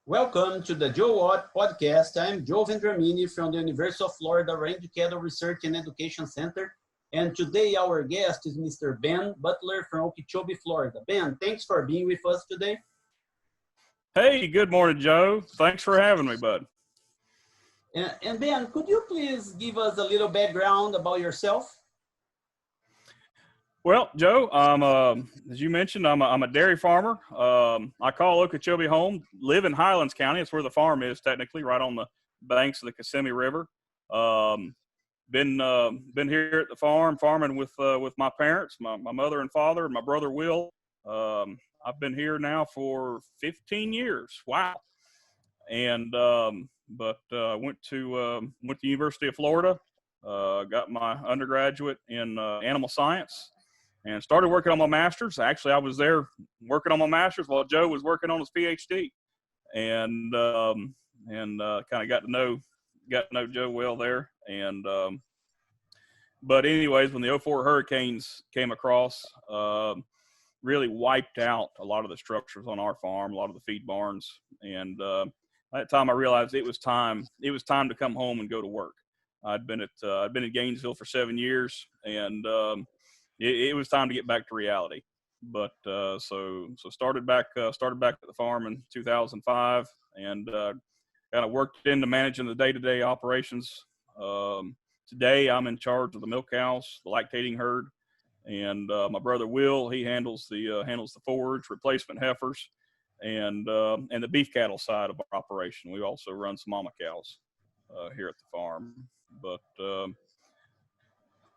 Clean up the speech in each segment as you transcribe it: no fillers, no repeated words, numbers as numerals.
Welcome to the Joe Watt podcast. I'm Joao Vendramini from the University of Florida Range Cattle Research and Education Center. And today our guest is Mr. Ben Butler from Okeechobee, Florida. Ben, thanks for being with us today. Hey, good morning, Joe. Thanks for having me, bud. And Ben, could you please give us a little background about yourself? Well, Joe, as you mentioned, I'm a dairy farmer. I call Okeechobee home. Live in Highlands County. It's where the farm is, technically, right on the banks of the Kissimmee River. Been here at the farm, farming with my parents, my mother and father, and my brother Will. I've been here now for 15 years. Wow. And went to University of Florida. Got my undergraduate in animal science. And started working on my master's. Actually, I was there working on my master's while Joe was working on his PhD, and kind of got to know Joe well there. And but anyways, when the '04 hurricanes came across, really wiped out a lot of the structures on our farm, a lot of the feed barns. And at that time, I realized it was time to come home and go to work. I'd been in Gainesville for 7 years, and it was time to get back to reality. But so started back at the farm in 2005, and kind of worked into managing the day-to-day operations. Today I'm in charge of the milk cows, the lactating herd, and my brother Will, he handles the forage, replacement heifers, and the beef cattle side of our operation. We also run some mama cows here at the farm. But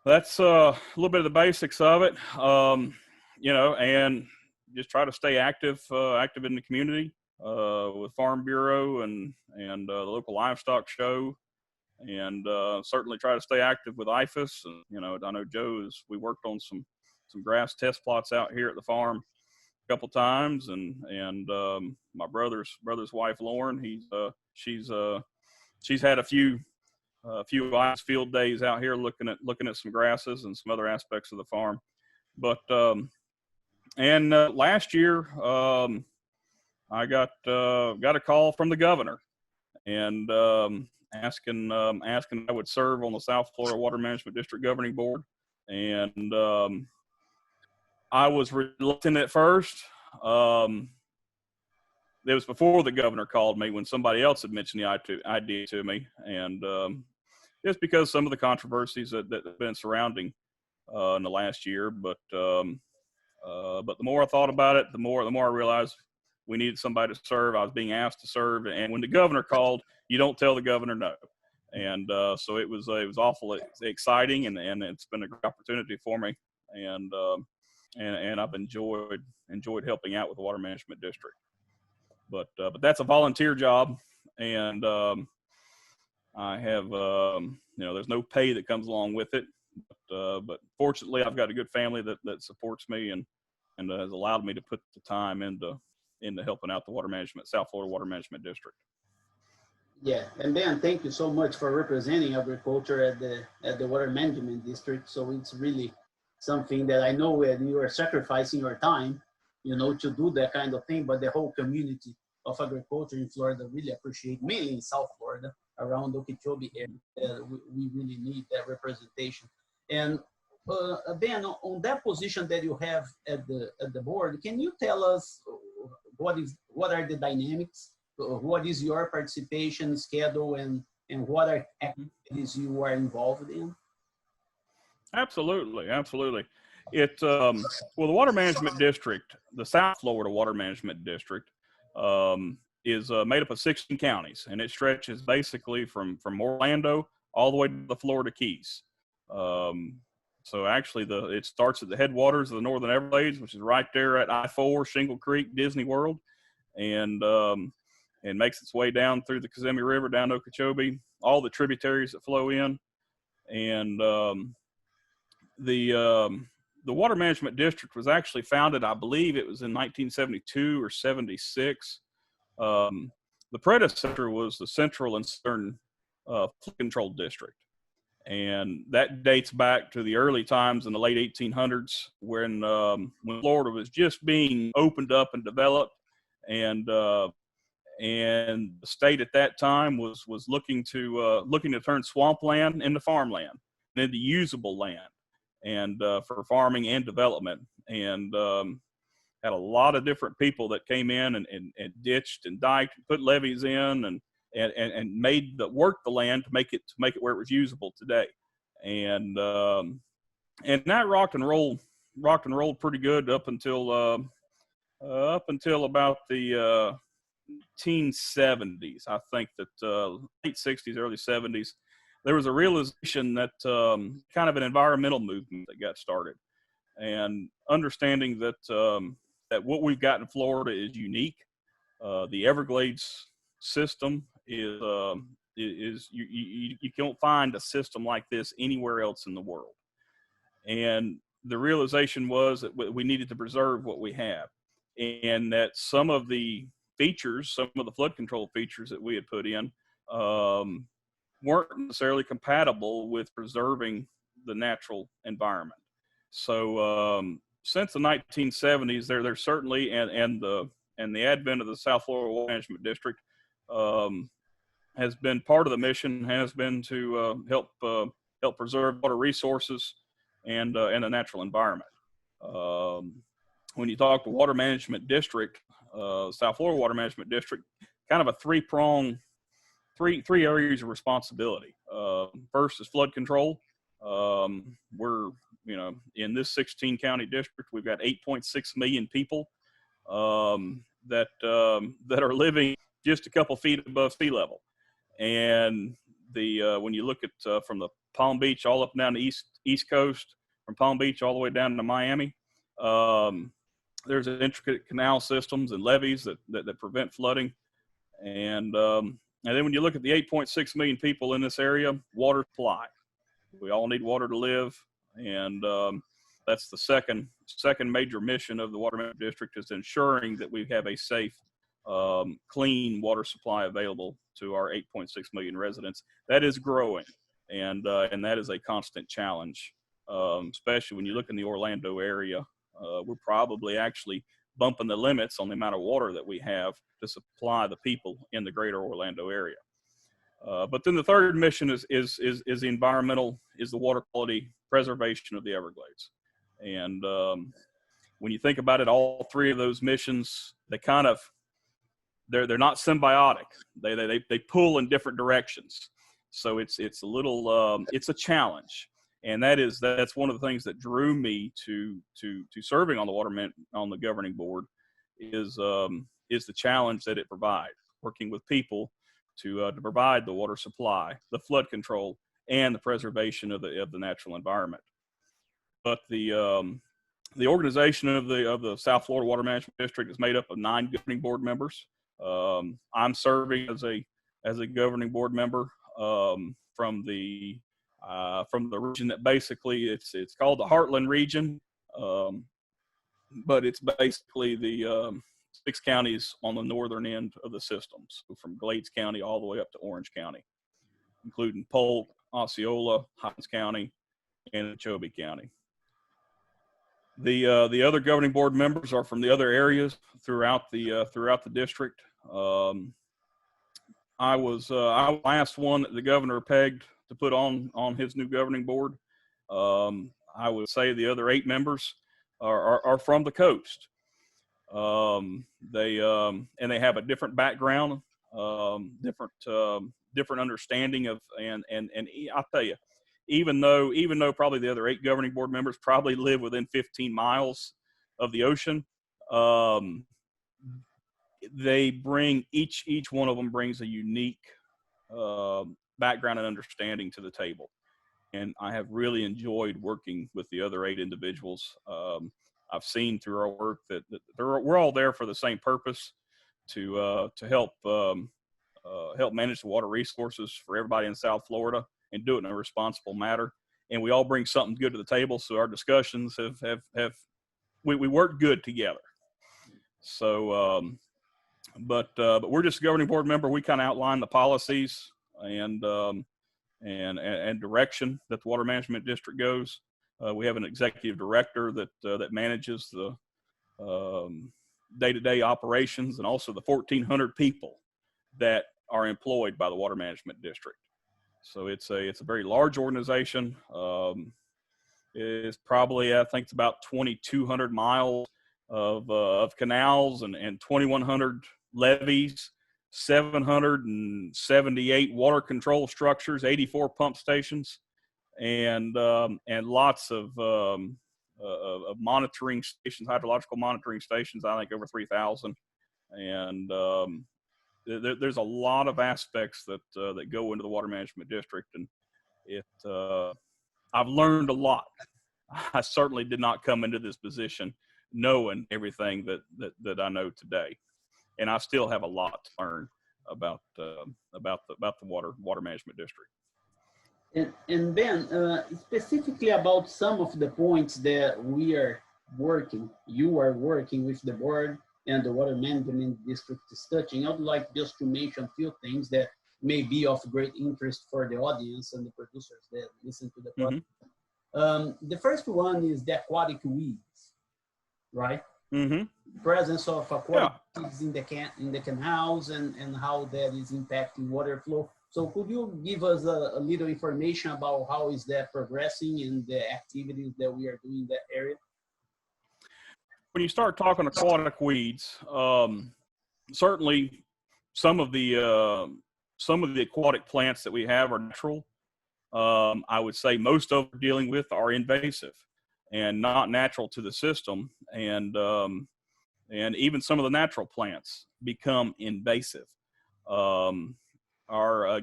that's a little bit of the basics of it, and just try to stay active in the community with Farm Bureau and the local livestock show, and certainly try to stay active with IFAS. And I know we worked on some grass test plots out here at the farm a couple times, and my brother's wife Lauren, she's had a few ice field days out here looking at some grasses and some other aspects of the farm. But last year I got a call from the governor, and asking if I would serve on the South Florida Water Management District Governing Board. And I was reluctant at first. It was before the governor called me, when somebody else had mentioned the idea to me, and just because some of the controversies that have been surrounding in the last year. But the more I thought about it, the more I realized we needed somebody to serve. I was being asked to serve, and when the governor called, you don't tell the governor no. And so it was awful exciting, and it's been a great opportunity for me, and I've enjoyed helping out with the Water Management District. But that's a volunteer job, and I have there's no pay that comes along with it. But fortunately, I've got a good family that supports me and has allowed me to put the time into helping out the South Florida Water Management District. Yeah, and Ben, thank you so much for representing agriculture at the Water Management District. So it's really something that I know that you are sacrificing your time, to do that kind of thing, but the whole community of agriculture in Florida really appreciate, mainly in South Florida, around Okeechobee area. We really need that representation. And Ben, on that position that you have at the board, can you tell us what are the dynamics? What is your participation schedule, and what are activities you are involved in? Absolutely. The Water Management District, the South Florida Water Management District, is made up of 16 counties, and it stretches basically from Orlando all the way to the Florida Keys. So actually, it starts at the headwaters of the Northern Everglades, which is right there at I-4, Shingle Creek, Disney World, and makes its way down through the Kissimmee River, down to Okeechobee, all the tributaries that flow in. And the Water Management District was actually founded, I believe it was in 1972 or 76. The predecessor was the Central and Southern Flood Control District. And that dates back to the early times in the late 1800s, when Florida was just being opened up and developed, and and the state at that time was looking to turn swampland into farmland and into usable land, and for farming and development, and had a lot of different people that came in and ditched and diked and put levees in and made work the land to make it where it was usable today, and that rocked and rolled pretty good up until about the 1970s. I think that late 60s, early 70s, there was a realization that kind of an environmental movement that got started, and understanding that what we've got in Florida is unique. The Everglades system is you can't find a system like this anywhere else in the world, and the realization was that we needed to preserve what we have, and that some of the flood control features that we had put in weren't necessarily compatible with preserving the natural environment. So since the 1970s, there's certainly and the advent of the South Florida Water Management District has been part of the mission, has been to help preserve water resources and the natural environment. When you talk to Water Management District, South Florida Water Management District, kind of a three areas of responsibility. First is flood control. We're in this 16 county district, we've got 8.6 million people that are living just a couple feet above sea level. And when you look at from the Palm Beach all up and down the east coast, from Palm Beach all the way down to Miami, there's intricate canal systems and levees that prevent flooding. And then when you look at the 8.6 million people in this area, water supply. We all need water to live, and that's the second major mission of the Water Management District, is ensuring that we have a safe, clean water supply available to our 8.6 million residents. That is growing, and that is a constant challenge, especially when you look in the Orlando area. We're probably actually bumping the limits on the amount of water that we have to supply the people in the greater Orlando area. But then the third mission is the environmental, is the water quality preservation of the Everglades. And when you think about it, all three of those missions, they're not symbiotic. They pull in different directions. So it's a little it's a challenge, and that's one of the things that drew me to serving on the governing board is the challenge that it provides, working with people to provide the water supply, the flood control, and the preservation of the natural environment. But the organization of the South Florida Water Management District is made up of 9 governing board members. I'm serving as a governing board member from the region that basically it's called the Heartland region, but it's basically the 6 counties on the northern end of the system, so from Glades County all the way up to Orange County, including Polk, Osceola, Hines County, and Okeechobee County. The other governing board members are from the other areas throughout the district. I was the last one that the governor pegged to put on his new governing board. I would say the other 8 members are from the coast. They have a different background, different understanding of, and I'll tell you, even though probably the other 8 governing board members probably live within 15 miles of the ocean, they bring each one of them brings a unique background and understanding to the table, and I have really enjoyed working with the other 8 individuals. I've seen through our work that we're all there for the same purpose, to help manage the water resources for everybody in South Florida and do it in a responsible manner. And we all bring something good to the table. So our discussions we work good together. So, but we're just a governing board member. We kind of outline the policies and direction that the Water Management District goes. We have an executive director that manages the day-to-day operations, and also the 1,400 people that are employed by the Water Management District. So it's a very large organization. It's probably, I think it's about 2,200 miles of canals and 2,100 levees, 778 water control structures, 84 pump stations, and lots of monitoring stations, hydrological monitoring stations. I think over 3,000, and there's a lot of aspects that go into the Water Management District, and I've learned a lot. I certainly did not come into this position knowing everything that I know today, and I still have a lot to learn about the water management district. And Ben, specifically about some of the points that you are working with the board and the water management district is touching, I would like just to mention a few things that may be of great interest for the audience and the producers that listen to the podcast. The first one is the aquatic weeds, right? Presence of aquatic weeds in the canals and how that is impacting water flow. So could you give us a little information about how is that progressing and the activities that we are doing in that area? When you start talking aquatic weeds, certainly some of the aquatic plants that we have are natural. I would say most of them dealing with are invasive and not natural to the system, and even some of the natural plants become invasive. Our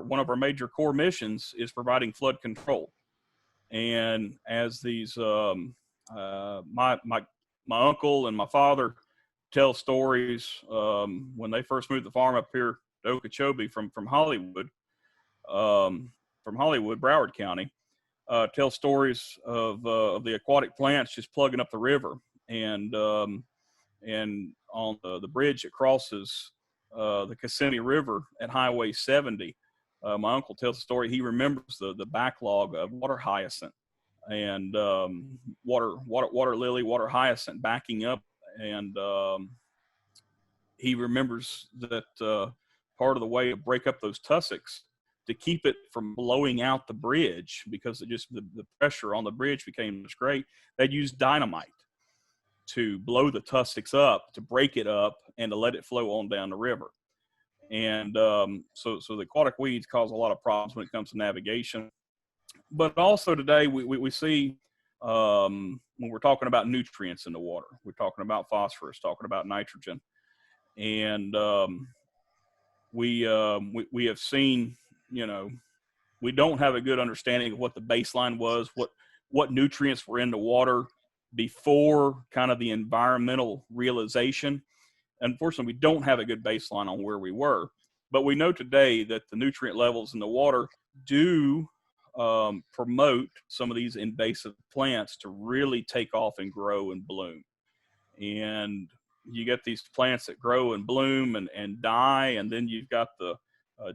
one of our major core missions is providing flood control, and as these my uncle and my father tell stories when they first moved the farm up here to Okeechobee from Hollywood, Broward County, tell stories of the aquatic plants just plugging up the river, and on the bridge that crosses the Kissimmee River at Highway 70. My uncle tells the story. He remembers the backlog of water hyacinth and water lily, water hyacinth backing up, and he remembers that part of the way to break up those tussocks, to keep it from blowing out the bridge, because it just the pressure on the bridge became so great, they'd use dynamite to blow the tussocks up, to break it up, and to let it flow on down the river. And so the aquatic weeds cause a lot of problems when it comes to navigation. But also today we see when we're talking about nutrients in the water, we're talking about phosphorus, talking about nitrogen, and we have seen, we don't have a good understanding of what the baseline was, what nutrients were in the water before kind of the environmental realization. Unfortunately, we don't have a good baseline on where we were, but we know today that the nutrient levels in the water do promote some of these invasive plants to really take off and grow and bloom. And you get these plants that grow and bloom and die, and then you've got the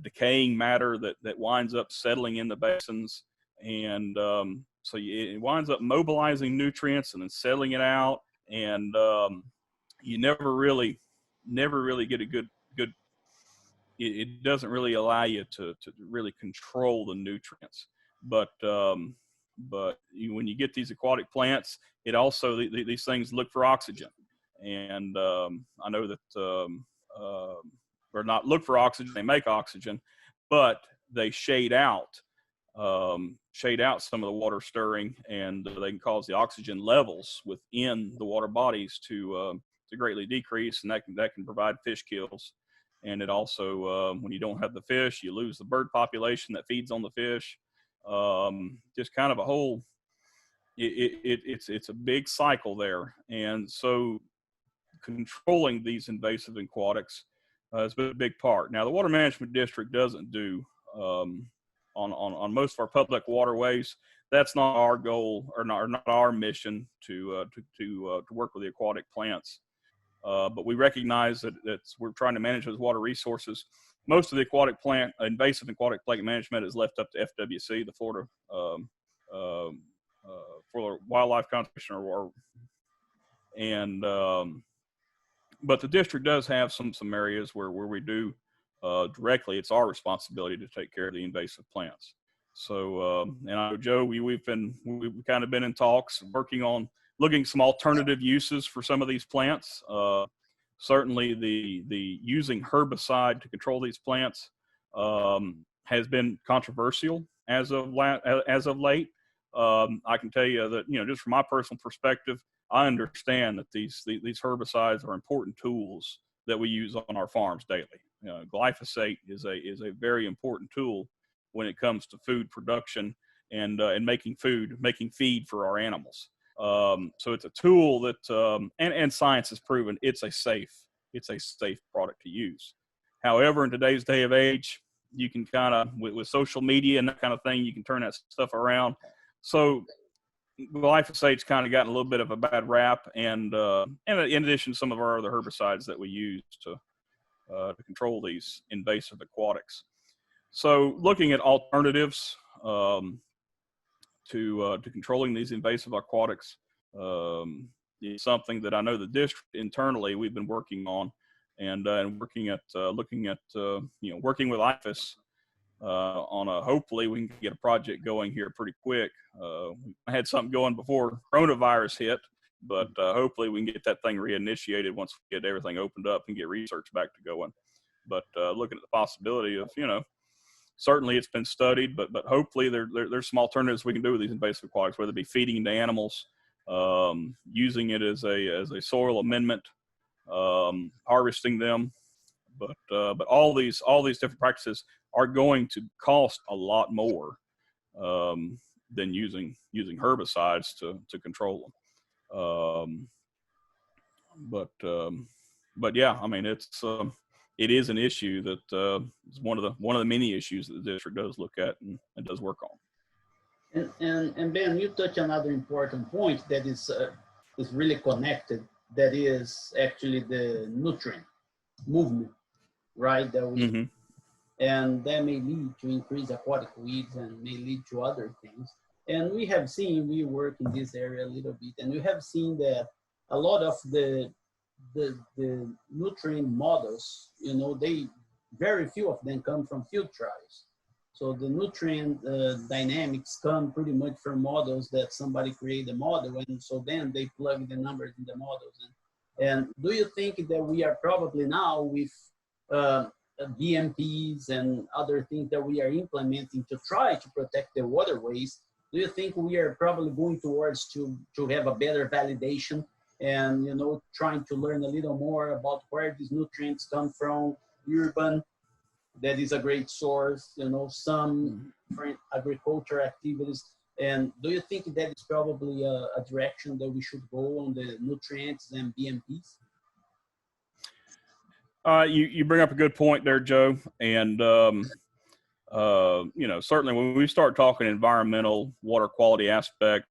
decaying matter that winds up settling in the basins, and so it winds up mobilizing nutrients and then settling it out, and you never really get a good it doesn't really allow you to really control the nutrients. But when you get these aquatic plants, it also these things look for oxygen, and I know that or not look for oxygen, they make oxygen, but they shade out some of the water stirring, and they can cause the oxygen levels within the water bodies to greatly decrease, and that can provide fish kills. And it also, when you don't have the fish, you lose the bird population that feeds on the fish. Just kind of a whole, it's a big cycle there. And so controlling these invasive aquatics has been a big part. Now, the Water Management District doesn't do, on most of our public waterways, that's not our goal, or not our mission to work with the aquatic plants. But we recognize that we're trying to manage those water resources. Most of the invasive aquatic plant management is left up to FWC, the Florida Wildlife Conservation, but the district does have some areas where we do directly, it's our responsibility to take care of the invasive plants. So, and I know, Joe, we've kind of been in talks, working on looking at some alternative uses for some of these plants. Certainly, the using herbicide to control these plants has been controversial as of late. I can tell you that, just from my personal perspective, I understand that these herbicides are important tools that we use on our farms daily. Glyphosate is a very important tool when it comes to food production and making feed for our animals. So it's a tool that and science has proven it's a safe product to use. However, in today's day of age, you can kind of with social media and that kind of thing, you can turn that stuff around. So glyphosate's kind of gotten a little bit of a bad rap, and in addition to some of our other herbicides that we use to control these invasive aquatics. So looking at alternatives to controlling these invasive aquatics is something that I know the district internally we've been working on, and working at working with IFAS on hopefully we can get a project going here pretty quick. I had something going before coronavirus hit, but hopefully we can get that thing reinitiated once we get everything opened up and get research back to going. But looking at the possibility of, certainly it's been studied, but hopefully there's some alternatives we can do with these invasive aquatics, whether it be feeding to animals, using it as a soil amendment, harvesting them. But all these different practices are going to cost a lot more than using herbicides to control them. But yeah, I mean, it is an issue that is one of the many issues that the district does look at and does work on. And Ben, you touch another important point that is really connected. That is actually the nutrient movement, right? That we and that may lead to increased aquatic weeds and may lead to other things. And we have seen, we work in this area a little bit, and we have seen that a lot of the nutrient models, they very few of them come from field trials. So the nutrient dynamics come pretty much from models that somebody create a model, and so then they plug the numbers in the models. And do you think that we are probably now with BMPs and other things that we are implementing to try to protect the waterways, do you think we are probably going towards to have a better validation and, trying to learn a little more about where these nutrients come from, urban, that is a great source, some different agriculture activities. And do you think that is probably a direction that we should go on the nutrients and BMPs? You bring up a good point there, Joe. And, certainly when we start talking environmental water quality aspect,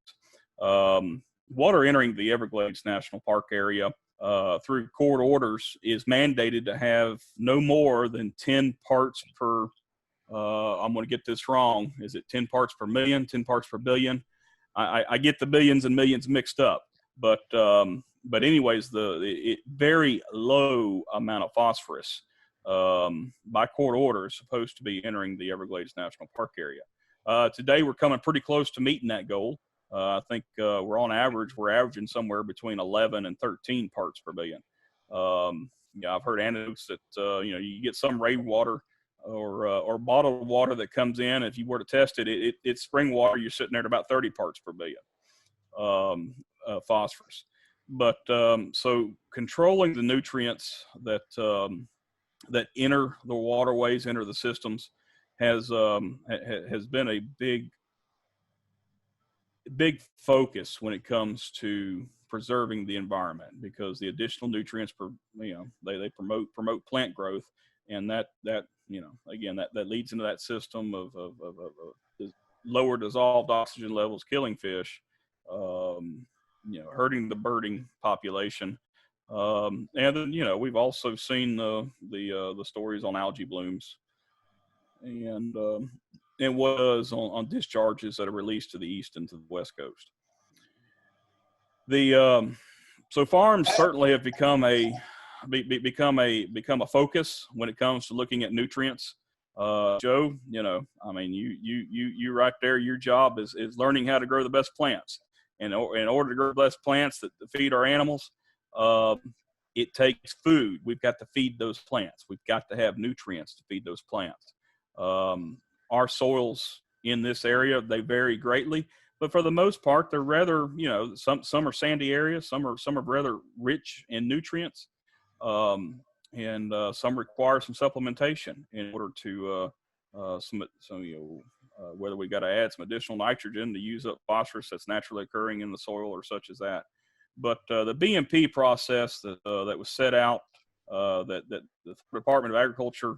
water entering the Everglades National Park area through court orders is mandated to have no more than 10 parts per, I'm going to get this wrong. Is it 10 parts per million, 10 parts per billion? I get the billions and millions mixed up, but anyways, very low amount of phosphorus by court order is supposed to be entering the Everglades National Park area. Today, we're coming pretty close to meeting that goal. I think we're averaging somewhere between 11 and 13 parts per billion. I've heard anecdotes that you get some rainwater or bottled water that comes in. If you were to test it, it's spring water. You're sitting there at about 30 parts per billion phosphorus. But so controlling the nutrients that enter the waterways, enter the systems, has been a big focus when it comes to preserving the environment, because the additional nutrients, they promote plant growth, and that again that leads into that system of lower dissolved oxygen levels, killing fish, hurting the birding population, and then we've also seen the stories on algae blooms, and was on discharges that are released to the east and to the west coast. So farms certainly have become a become a focus when it comes to looking at nutrients. Joe, I mean, you right there. Your job is learning how to grow the best plants, and in order to grow the best plants that feed our animals, it takes food. We've got to feed those plants. We've got to have nutrients to feed those plants. Our soils in this area, they vary greatly, but for the most part, they're rather, some are sandy areas, some are rather rich in nutrients, and some require some supplementation in order to whether we got to add some additional nitrogen to use up phosphorus that's naturally occurring in the soil or such as that. But the BMP process that was set out, that the Department of Agriculture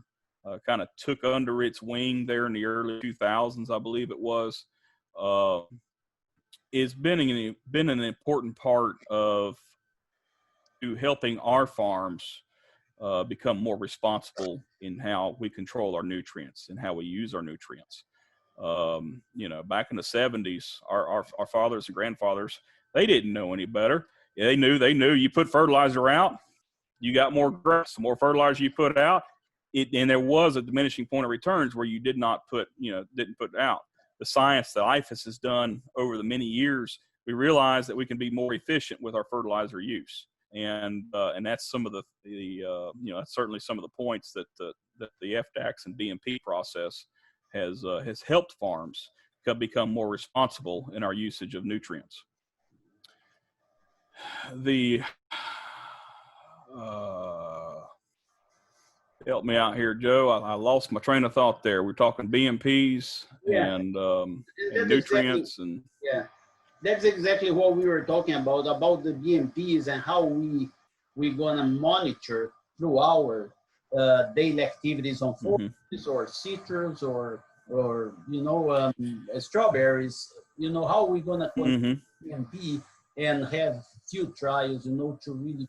kind of took under its wing there in the early 2000s, I believe it was, has been an important part of helping our farms become more responsible in how we control our nutrients and how we use our nutrients. Back in the 70s, our fathers and grandfathers, they didn't know any better. They knew you put fertilizer out, you got more grass. The more fertilizer you put out, and there was a diminishing point of returns where you didn't put out. The science that IFAS has done over the many years, we realize that we can be more efficient with our fertilizer use. And that's some of that's certainly some of the points that the FDAX and BMP process has helped farms become more responsible in our usage of nutrients. Help me out here, Joe. I lost my train of thought there. We're talking BMPs and nutrients exactly, yeah. That's exactly what we were talking about the BMPs and how we're gonna monitor through our daily activities on forages or citrus or strawberries. How we're gonna collect BMP and have field trials. To really,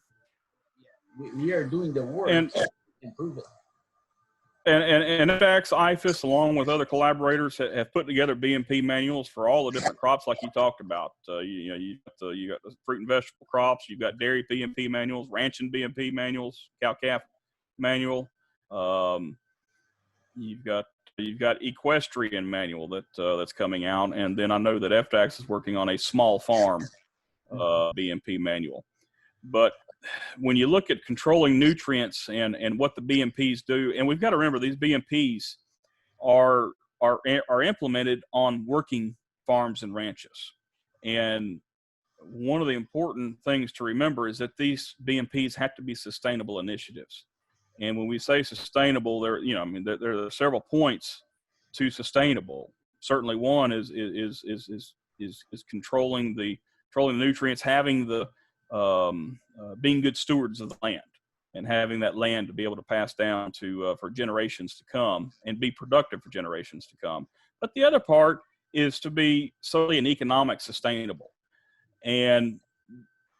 we are doing the work and to improve it. And FDAX, IFAS, along with other collaborators, have put together BMP manuals for all the different crops, like you talked about. You got the fruit and vegetable crops. You've got dairy BMP manuals, ranching BMP manuals, cow-calf manual. You've got equestrian manual that's coming out, and then I know that FDAX is working on a small farm BMP manual. But when you look at controlling nutrients and what the BMPs do, and we've got to remember these BMPs are implemented on working farms and ranches. And one of the important things to remember is that these BMPs have to be sustainable initiatives. And when we say sustainable, there are several points to sustainable. Certainly, one is controlling the nutrients, having the being good stewards of the land, and having that land to be able to pass down to for generations to come and be productive for generations to come. But the other part is to be solely an economic sustainable. And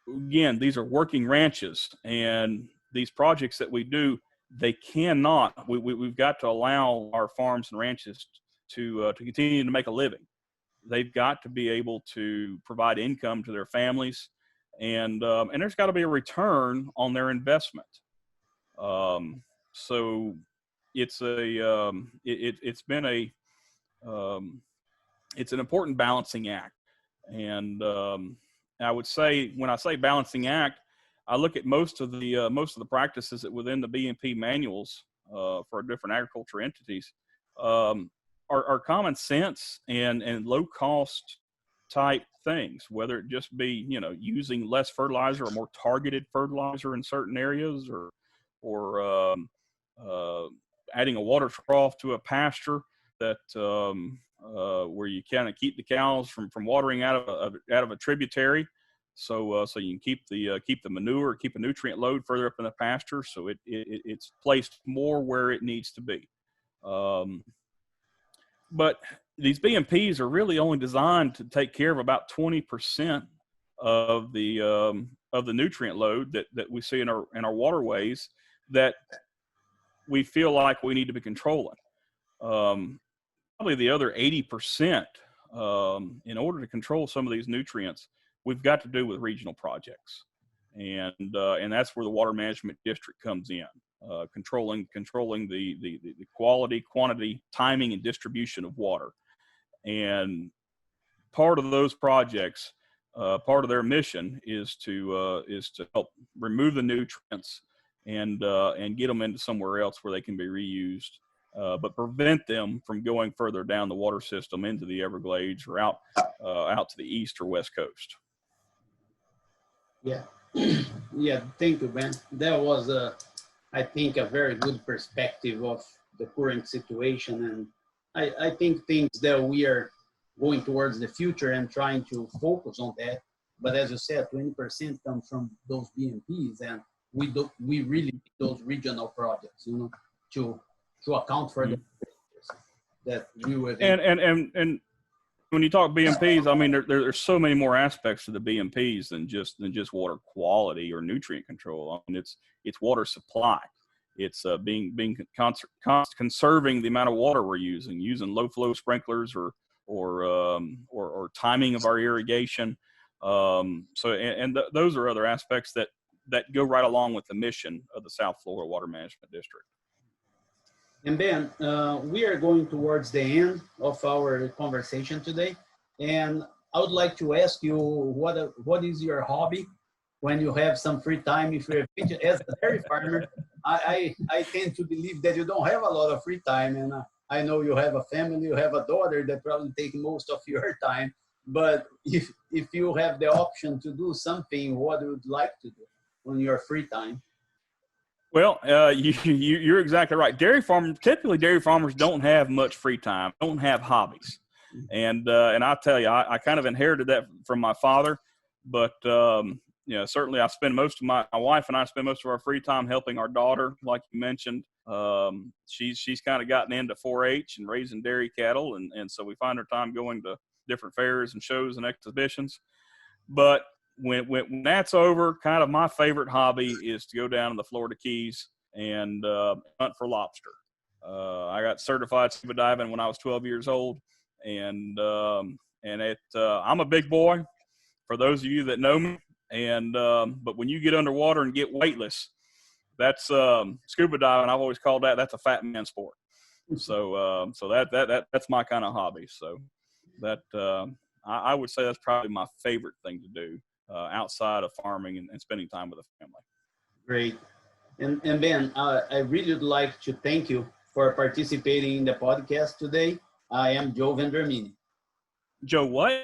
again, these are working ranches, and these projects that we do, they cannot. We've got to allow our farms and ranches to continue to make a living. They've got to be able to provide income to their families. And there's got to be a return on their investment. So it's it's an important balancing act. And I would say, when I say balancing act, I look at most of the practices that within the BMP manuals for different agriculture entities are common sense and low cost type things, whether it just be, using less fertilizer or more targeted fertilizer in certain areas, or adding a water trough to a pasture that where you kind of keep the cows from watering out of a tributary, so you can keep the manure, keep a nutrient load further up in the pasture, so it's placed more where it needs to be. But these BMPs are really only designed to take care of about 20% of the nutrient load that we see in our waterways that we feel like we need to be controlling. Probably the other 80%, in order to control some of these nutrients, we've got to do with regional projects. and that's where the water management district comes in, controlling the quality, quantity, timing, and distribution of water. And part of those projects, part of their mission is to help remove the nutrients and get them into somewhere else where they can be reused, but prevent them from going further down the water system into the Everglades or out to the east or west coast. Yeah, yeah. Thank you, Ben. That was I think, a very good perspective of the current situation, and I think things that we are going towards the future and trying to focus on that. But as you said, 20% comes from those BMPs, and we really need those regional projects, to account for the that we will. And when you talk BMPs, I mean, there's so many more aspects to the BMPs than just water quality or nutrient control. I mean, it's water supply. It's conserving the amount of water we're using low flow sprinklers or timing of our irrigation. Those are other aspects that go right along with the mission of the South Florida Water Management District. And Ben, we are going towards the end of our conversation today, and I would like to ask you what is your hobby when you have some free time? If you're as a dairy farmer, I tend to believe that you don't have a lot of free time, and I know you have a family, you have a daughter that probably take most of your time. But if you have the option to do something, what would you like to do on your free time? Well, you're exactly right. Typically dairy farmers don't have much free time, don't have hobbies. And I tell you, I kind of inherited that from my father, but certainly I spend my wife and I spend most of our free time helping our daughter, like you mentioned. She's kind of gotten into 4-H and raising dairy cattle, and so we find her time going to different fairs and shows and exhibitions. But when that's over, kind of my favorite hobby is to go down to the Florida Keys and hunt for lobster. I got certified scuba diving when I was 12 years old, and I'm a big boy, for those of you that know me. But when you get underwater and get weightless, that's scuba diving. I've always called that's a fat man sport. So that's my kind of hobby. So that I would say that's probably my favorite thing to do outside of farming and spending time with the family. Great. And Ben, I really would like to thank you for participating in the podcast today. I am Joao Vendramini. Joe what?